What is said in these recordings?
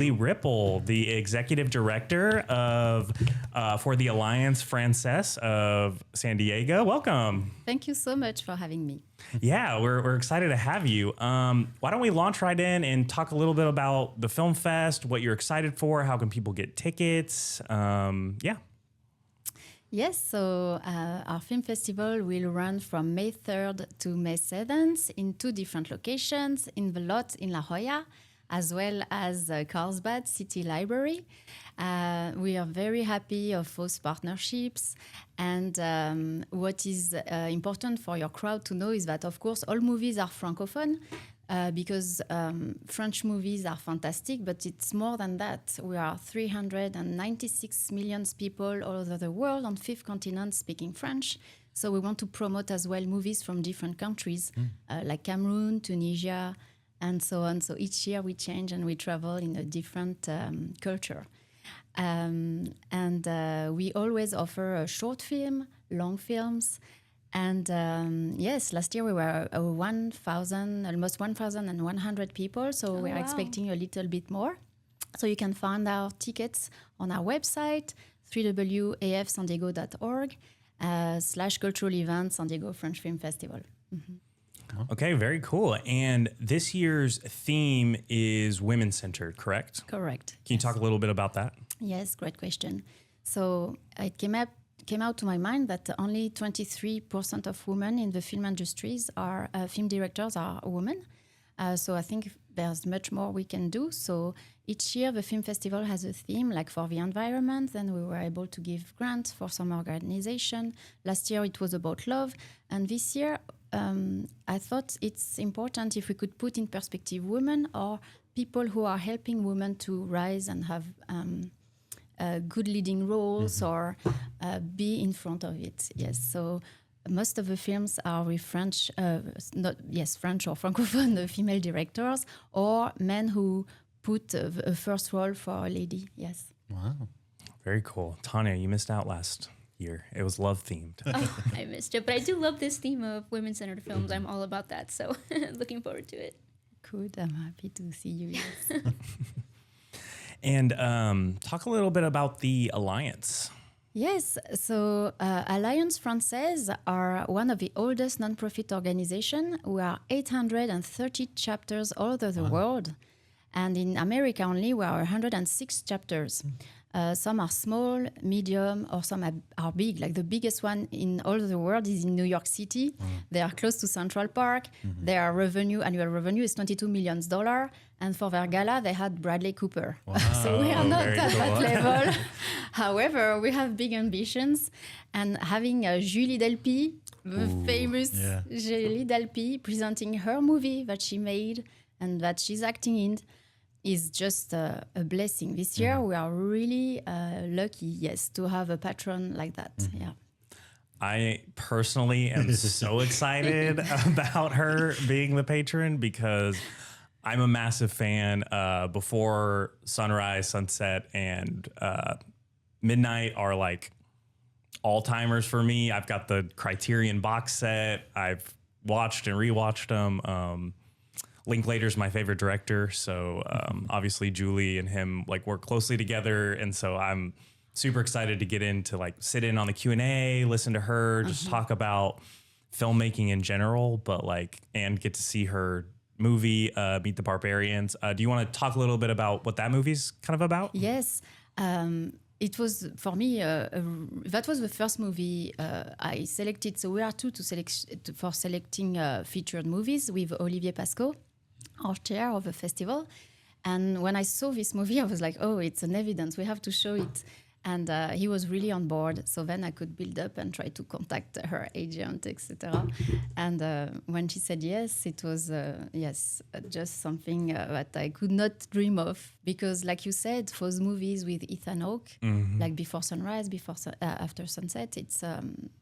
Julie Ripoll, the executive director of for the Alliance Française of San Diego. Welcome. Thank you so much for having me. Yeah, we're excited to have you. Why don't we launch right in and talk a little bit about the Film Fest, what you're excited for, how can people get tickets? Yes, so our film festival will run from May 3rd to May 7th in 2 different locations, in the lot in La Jolla, as well as Carlsbad City Library. We are very happy of those partnerships. And what is important for your crowd to know is that, of course, all movies are Francophone. Because French movies are fantastic, but it's more than that. We are 396 million people all over the world on 5 continents speaking French. So we want to promote as well movies from different countries, like Cameroon, Tunisia, and so on. So each year we change and we travel in a different culture. We always offer a short film, long films, and yes, last year we were almost 1,100 people, so we're expecting a little bit more. So you can find our tickets on our website, www.afsandiego.org /cultural events San Diego French Film Festival. Mm-hmm. Okay, very cool. And this year's theme is women-centered, correct? Correct. Can you talk a little bit about that? Yes, great question. So it came out to my mind that only 23% of women in the film industries are film directors are women. So I think there's much more we can do. So each year the film festival has a theme, like for the environment. Then we were able to give grants for some organization. Last year it was about love. And this year I thought it's important if we could put in perspective women or people who are helping women to rise and have good leading roles or be in front of it. Yes, so most of the films are with French or Francophone female directors or men who put a first role for a lady. Yes. Wow, very cool. Tanya, you missed out last year. It was love themed. Oh, I missed it, but I do love this theme of women-centered films. I'm all about that, so looking forward to it. Good. I'm happy to see you. Yes. And talk a little bit about the Alliance. Yes, so Alliance Française are one of the oldest nonprofit organizations. We are 830 chapters all over the world. And in America only, we are 106 chapters. Some are small, medium, or some are big. Like the biggest one in all of the world is in New York City. They are close to Central Park. Their annual revenue is $22 million. And for their gala, they had Bradley Cooper. Wow. So we are not at that level. However, we have big ambitions. And having Julie Delpy, the famous Julie Delpy, presenting her movie that she made and that she's acting in, is just a blessing. This year, we are really lucky, yes, to have a patron like that. Yeah. I personally am so excited about her being the patron because I'm a massive fan. Before sunrise, sunset, and midnight are like all-timers for me. I've got the Criterion box set. I've watched and rewatched them. Linklater's my favorite director, so obviously Julie and him like work closely together, and so I'm super excited to get in to like sit in on the Q&A, listen to her, just talk about filmmaking in general, but like and get to see her movie, Meet the Barbarians. Do you want to talk a little bit about what that movie's kind of about? Yes. It was, for me, that was the first movie I selected. So we are two for selecting featured movies with Olivier Pasco, our chair of the festival. And when I saw this movie, I was like, oh, it's an evidence. We have to show it. And he was really on board. So then I could build up and try to contact her agent, etc. And when she said yes, it was, just something that I could not dream of. Because like you said, those movies with Ethan Hawke, like Before Sunrise, After Sunset, it's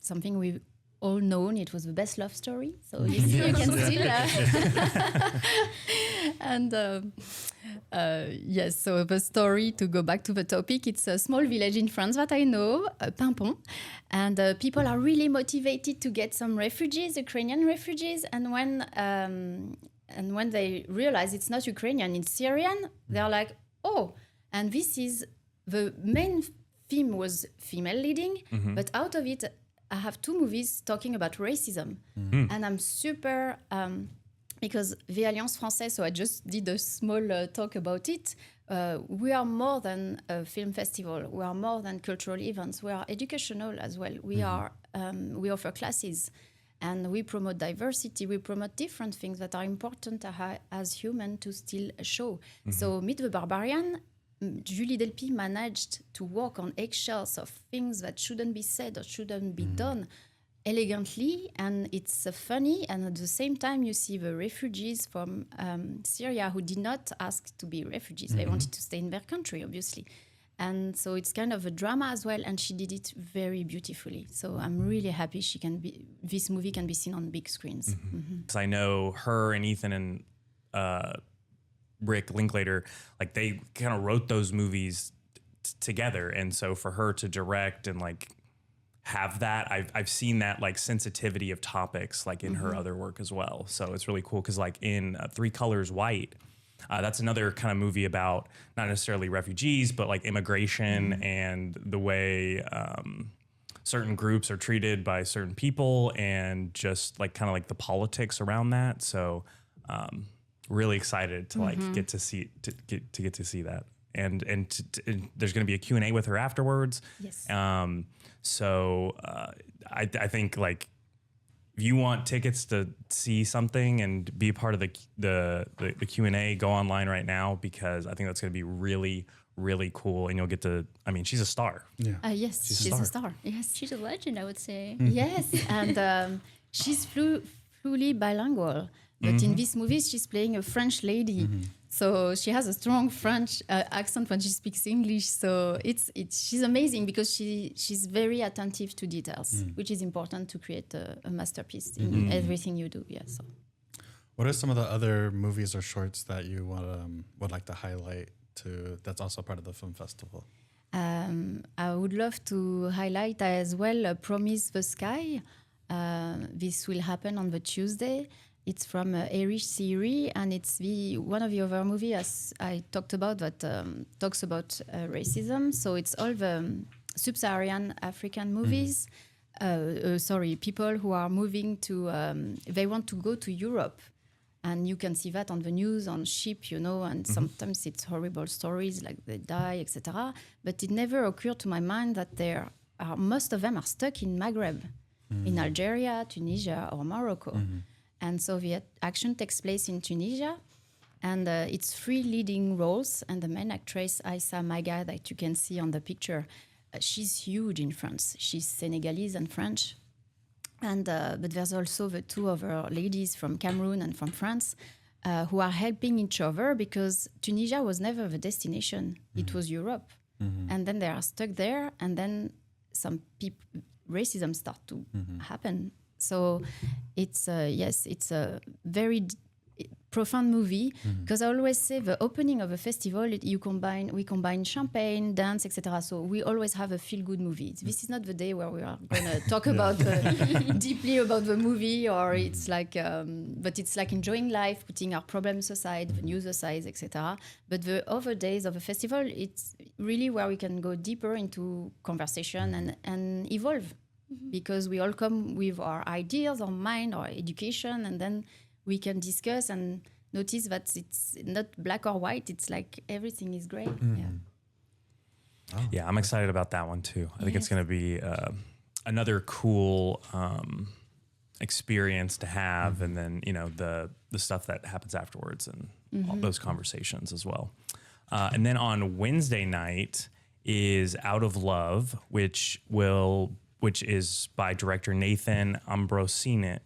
something we've all known. It was the best love story. So you see, you can still... And yes, so the story, to go back to the topic, it's a small village in France that I know, Pimpon, and people are really motivated to get some refugees, Ukrainian refugees, and when they realize it's not Ukrainian, it's Syrian, they're like, oh, and this is the main theme was female leading, but out of it, I have 2 movies talking about racism. And I'm super, because the Alliance Française, so I just did a small talk about it. We are more than a film festival. We are more than cultural events. We are educational as well. We are, we offer classes. And we promote diversity. We promote different things that are important as human to still show. So Meet the Barbarian, Julie Delpy managed to walk on eggshells of things that shouldn't be said or shouldn't be done elegantly. And it's funny. And at the same time, you see the refugees from Syria who did not ask to be refugees. They wanted to stay in their country, obviously. And so it's kind of a drama as well, and she did it very beautifully. So I'm really happy this movie can be seen on big screens. Because I know her and Ethan and Rick Linklater, like they kind of wrote those movies together, and so for her to direct and like have that, I've seen that like sensitivity of topics like in her other work as well. So it's really cool because like in 3 Colors White. That's another kind of movie about not necessarily refugees, but like immigration and the way certain groups are treated by certain people and just like kind of like the politics around that. So really excited to like get to see that. And there's going to be a Q&A with her afterwards. Yes. I think like if you want tickets to see something and be a part of the Q&A, go online right now because I think that's going to be really, really cool. And you'll get to, I mean, she's a star. Yeah. Yes, she's a star. Yes. She's a legend, I would say. Yes, and she's fully bilingual. But in this movie, she's playing a French lady. So she has a strong French accent when she speaks English. So she's amazing because she's very attentive to details, which is important to create a masterpiece in everything you do. Yeah. So. What are some of the other movies or shorts that you would like to highlight that's also part of the film festival? I would love to highlight as well Promise the Sky. This will happen on the Tuesday. It's from Irish series, and it's one of the other movies as I talked about that talks about racism. So it's all the sub-Saharan African movies. People who are moving to, they want to go to Europe. And you can see that on the news, on ship, and sometimes it's horrible stories like they die, etc. But it never occurred to my mind that most of them are stuck in Maghreb, in Algeria, Tunisia, or Morocco. And so the action takes place in Tunisia, and it's 3 leading roles. And the main actress, Aïssa Maga, that you can see on the picture, she's huge in France. She's Senegalese and French. And but there's also the 2 other ladies from Cameroon and from France who are helping each other because Tunisia was never the destination. It was Europe. And then they are stuck there, and then some racism start to happen. So it's a very profound movie because I always say the opening of a festival we combine champagne, dance, etc. So we always have a feel-good movie. This is not the day where we are going to talk about deeply about the movie, or it's like but it's like enjoying life, putting our problems aside, the news aside, etc. But the other days of a festival, it's really where we can go deeper into conversation and evolve. Because we all come with our ideas, our mind, our education, and then we can discuss and notice that it's not black or white. It's like everything is gray. Yeah, I'm excited about that one too. I think it's going to be another cool experience to have, and then the stuff that happens afterwards and all those conversations as well. And then on Wednesday night is Out of Love, which is by director Nathan Ambrosini.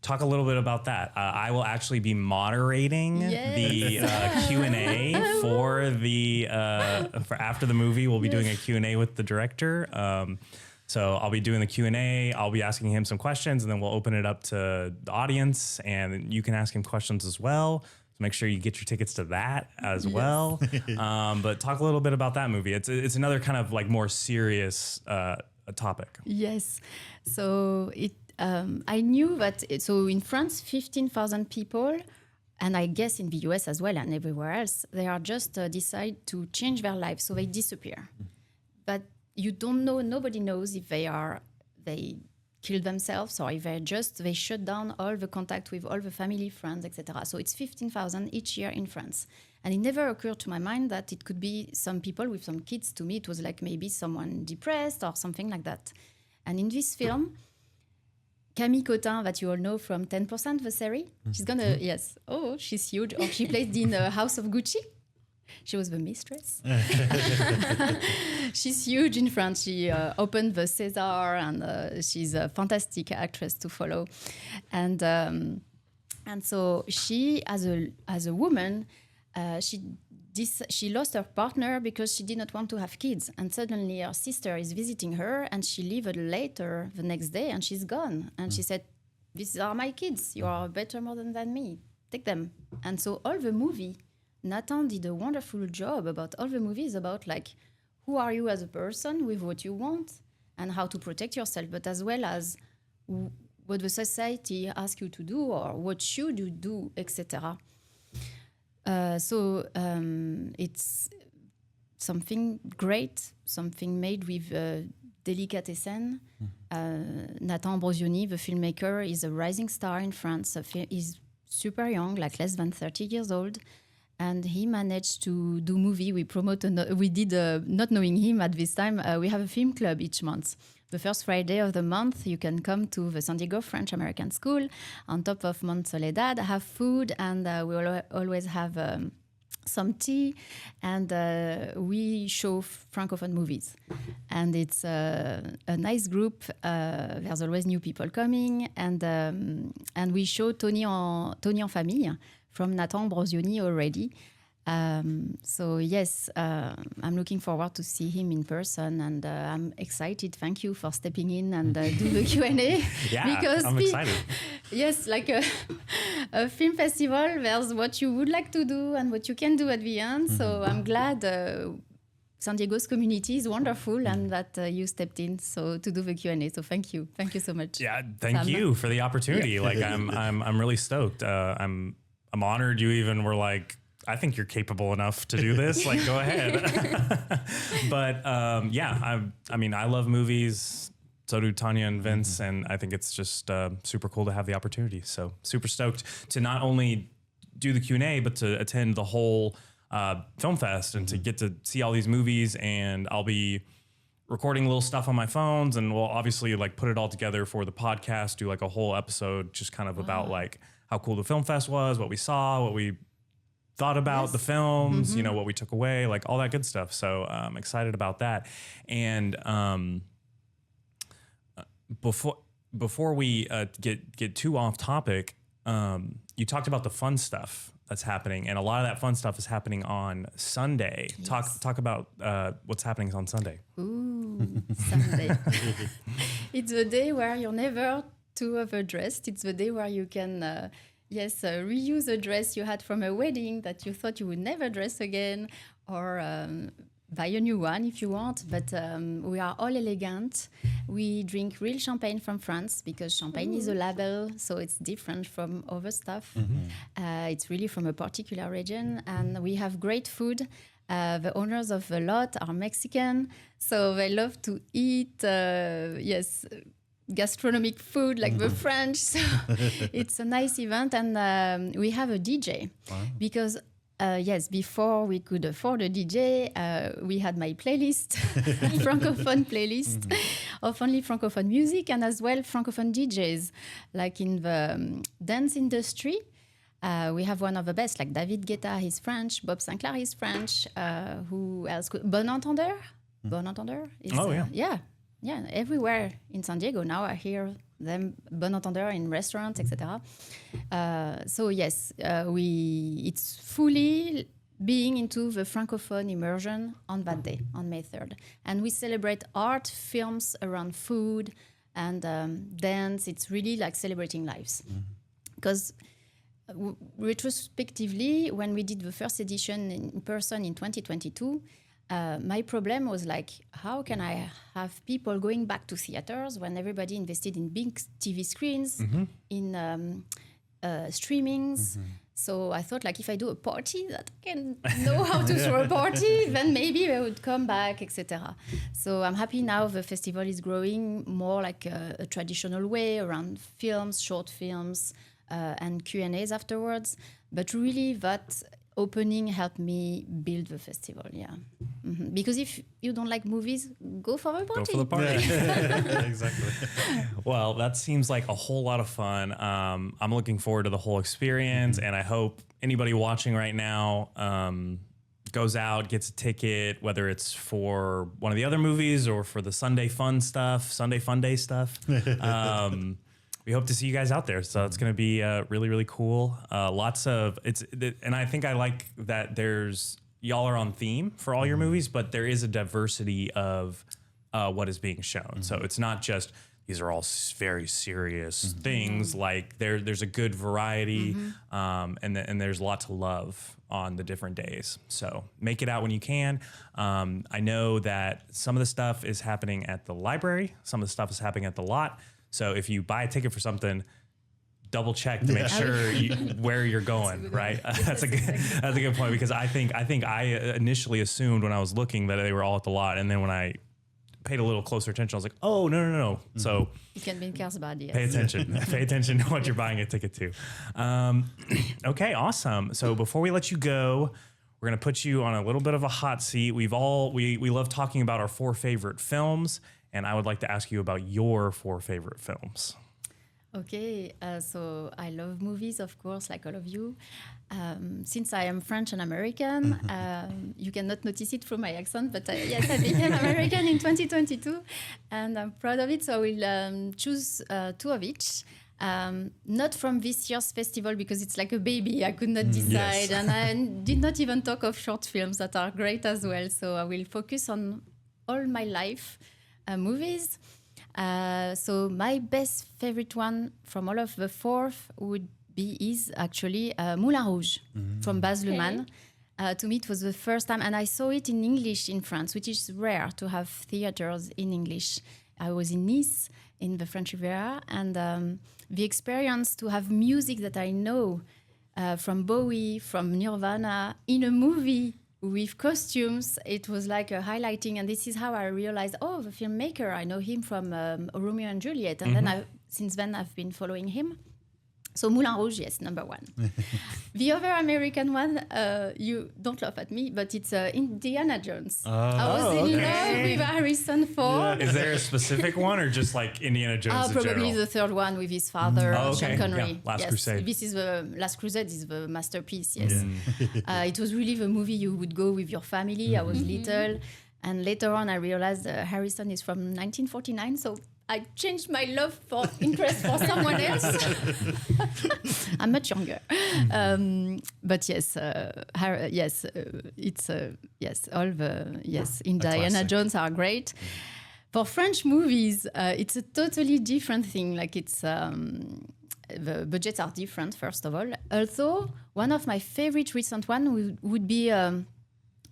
Talk a little bit about that. I will actually be moderating the Q&A for after the movie. We'll be doing a Q&A with the director. So I'll be doing the Q&A. I'll be asking him some questions, and then we'll open it up to the audience, and you can ask him questions as well. Make sure you get your tickets to that as well. But talk a little bit about that movie. It's another kind of like more serious topic. Yes. So I knew that. So in France, 15,000 people and I guess in the US as well and everywhere else, they are just decide to change their life, so they disappear. But you don't know, nobody knows if they kill themselves or if they shut down all the contact with all the family, friends, etc. So it's 15,000 each year in France. And it never occurred to my mind that it could be some people with some kids. To me, it was like maybe someone depressed or something like that. And in this film, Camille Cotin, that you all know from 10%, the series, she's gonna, yes, oh, she's huge. Or she played in House of Gucci. She was the mistress. She's huge in France. She opened the César, and she's a fantastic actress to follow. And so she, as a woman, she lost her partner because she did not want to have kids. And suddenly her sister is visiting her, and she leaves later the next day, and she's gone. And she said, "These are my kids. You are better more than me. Take them." And so all the movie, Nathan did a wonderful job about all the movies about like who are you as a person with what you want and how to protect yourself, but as well as what the society asks you to do or what should you do, etc. So it's something great, something made with delicatessen. Nathan Ambrosioni, the filmmaker, is a rising star in France. He's super young, like less than 30 years old. And he managed to do movie. We did, not knowing him at this time, we have a film club each month. The first Friday of the month, you can come to the San Diego French-American School on top of Mont Soledad, have food, and we always have some tea, and we show Francophone movies. And it's a nice group. There's always new people coming, and we show Tony en famille from Nathan Ambrosioni already. So yes, I'm looking forward to see him in person, and I'm excited. Thank you for stepping in and do the Q&A. Yeah, because I'm excited. Yes, like a film festival, there's what you would like to do and what you can do at the end. So I'm glad San Diego's community is wonderful and that you stepped in to do the Q&A. So thank you so much. Yeah, thank you for the opportunity. Yeah. Like I'm really stoked. I'm honored you even were like, I think you're capable enough to do this. Like, go ahead. But yeah, I mean, I love movies. So do Tanya and Vince. And I think it's just super cool to have the opportunity. So super stoked to not only do the Q&A, but to attend the whole film fest and to get to see all these movies. And I'll be recording little stuff on my phones, and we'll obviously like put it all together for the podcast, do like a whole episode just kind of about like how cool the film fest was, what we saw, what we thought about the films, you know, what we took away, like all that good stuff. So I'm excited about that. And before we get too off topic, you talked about the fun stuff that's happening, and a lot of that fun stuff is happening on Sunday. Yes. Talk about what's happening on Sunday. Ooh, Sunday. It's the day where you're never too overdressed. It's the day where you can reuse a dress you had from a wedding that you thought you would never dress again, or buy a new one if you want. But we are all elegant. We drink real champagne from France because champagne is a label, so it's different from other stuff. It's really from a particular region, and we have great food. The owners of the lot are Mexican, so they love to eat, gastronomic food like the French. So it's a nice event, and we have a DJ because before we could afford a DJ, we had my playlist, Francophone playlist of only Francophone music, and as well Francophone DJs. Like in the dance industry, we have one of the best, like David Guetta, he's French, Bob Sinclair, he's French. Who else? Bon Entendeur? Bon Entendeur? Yeah, everywhere in San Diego now I hear them, Bon Entendeur, in restaurants, etc. So yes, it's fully being into the Francophone immersion on that day, on May 3rd. And we celebrate art, films around food, and dance. It's really like celebrating lives. Because retrospectively, when we did the first edition in person in 2022, my problem was like, how can I have people going back to theaters when everybody invested in big TV screens, in streamings? So I thought, like, if I do a party that I can know how to throw a party, then maybe I would come back, etc. So I'm happy now the festival is growing more like a traditional way around films, short films, and Q&As afterwards. But really, that opening helped me build the festival, Because if you don't like movies, go for a party. Go for the party. Exactly. Well, that seems like a whole lot of fun. I'm looking forward to the whole experience, and I hope anybody watching right now goes out, gets a ticket, whether it's for one of the other movies or for the Sunday Fun Day stuff. We hope to see you guys out there. So it's going to be really, really cool. And I think I like that y'all are on theme for all your movies, but there is a diversity of what is being shown. So it's not just, these are all very serious things. Like there's a good variety, and there's a lot to love on the different days. So make it out when you can. I know that some of the stuff is happening at the library. Some of the stuff is happening at the lot. So if you buy a ticket for something, double check to make sure where you're going, right? That's a good point, because I think I initially assumed when I was looking that they were all at the lot, and then when I paid a little closer attention, I was like, oh, no. So it can be in Carlsbad, yes. Pay attention to what you're buying a ticket to. Okay, awesome. So before we let you go, we're gonna put you on a little bit of a hot seat. We love talking about our 4 favorite films, and I would like to ask you about your 4 favorite films. Okay, so I love movies, of course, like all of you. Since I am French and American, you cannot notice it through my accent, but yes, I became American in 2022, and I'm proud of it. So I will choose 2 of each. Not from this year's festival, because it's like a baby. I could not decide, Yes. and I did not even talk of short films that are great as well. So I will focus on all my life movies. So my best favorite one from all of the 4 is actually Moulin Rouge from Baz Luhrmann. To me, it was the first time, and I saw it in English in France, which is rare to have theaters in English. I was in Nice, in the French Riviera, and the experience to have music that I know from Bowie, from Nirvana, in a movie with costumes, it was like a highlighting. And this is how I realized, the filmmaker, I know him from Romeo and Juliet. And then since then, I've been following him. So Moulin Rouge, yes, number 1. The other American one, you don't laugh at me, but it's Indiana Jones. I was in love with Harrison Ford. Is there a specific one, or just like Indiana Jones in Probably general? the 3rd one with his father, Sean Connery. Yeah, Last Crusade. This is the Last Crusade is the masterpiece. Yes, it was really the movie you would go with your family. I was little, and later on I realized Harrison is from 1949, so I changed my love for interest for someone else. I'm much younger, but yes, it's Indiana Jones are great. For French movies, it's a totally different thing. Like the budgets are different, first of all. Although one of my favorite recent one would be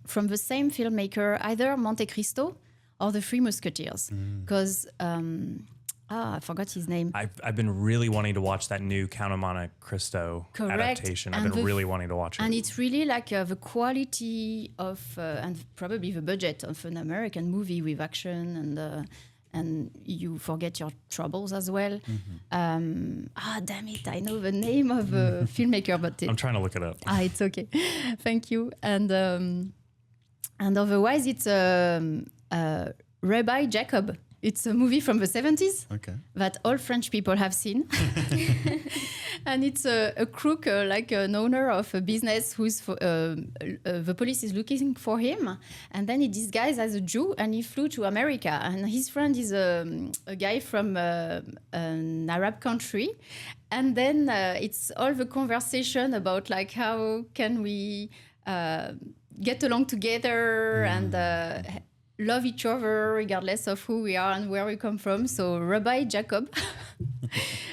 from the same filmmaker, either Monte Cristo or The Three Musketeers, because I forgot his name. I've been really wanting to watch that new Count of Monte Cristo adaptation. I've been really wanting to watch it. And it's really like the quality of, and probably the budget of an American movie with action and you forget your troubles as well. Damn it, I know the name of the filmmaker, but I'm trying to look it up. It's okay. Thank you. And otherwise, it's Rabbi Jacob. It's a movie from the 70s that all French people have seen. And it's a crook, like an owner of a business who's the police is looking for him. And then he disguised as a Jew and he flew to America. And his friend is a guy from an Arab country. And then it's all the conversation about like how can we get along together and love each other regardless of who we are and where we come from. So Rabbi Jacob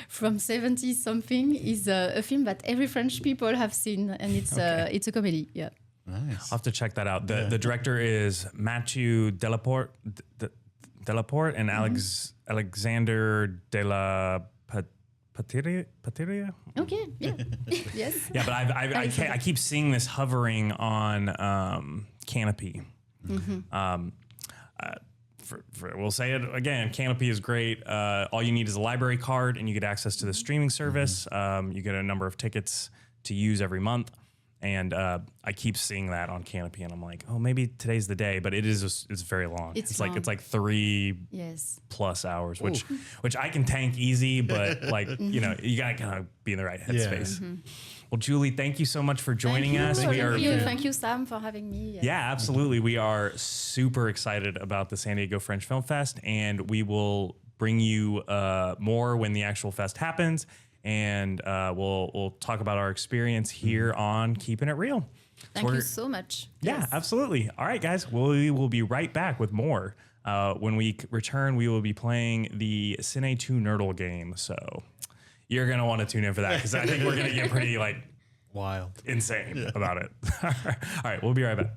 from 70 something is a film that every French people have seen, and it's a comedy. Yeah, nice. I'll have to check that out. The director is Mathieu Delaporte and Alexander de la Pateria? Okay, yeah. Yes. Yeah, but I keep seeing this hovering on Canopy. We'll say it again. Canopy is great. All you need is a library card, and you get access to the streaming service. You get a number of tickets to use every month, and I keep seeing that on Canopy, and I'm like, oh, maybe today's the day. But it's very long. It's long. like 3 Yes. plus hours, which I can tank easy, but like you gotta kind of be in the right headspace. Mm-hmm. Well, Julie, thank you so much for joining us. Thank you, Sam, for having me. Yes. Yeah, absolutely. We are super excited about the San Diego French Film Fest, and we will bring you more when the actual fest happens, and we'll talk about our experience here on Keeping It Real. Thank you so much. Yeah, Yes. absolutely. All right, guys. We will be right back with more. When we return, we will be playing the Cine 2 Nerdle game. So you're going to want to tune in for that because I think we're going to get pretty like Wild. insane about it. All right, we'll be right back.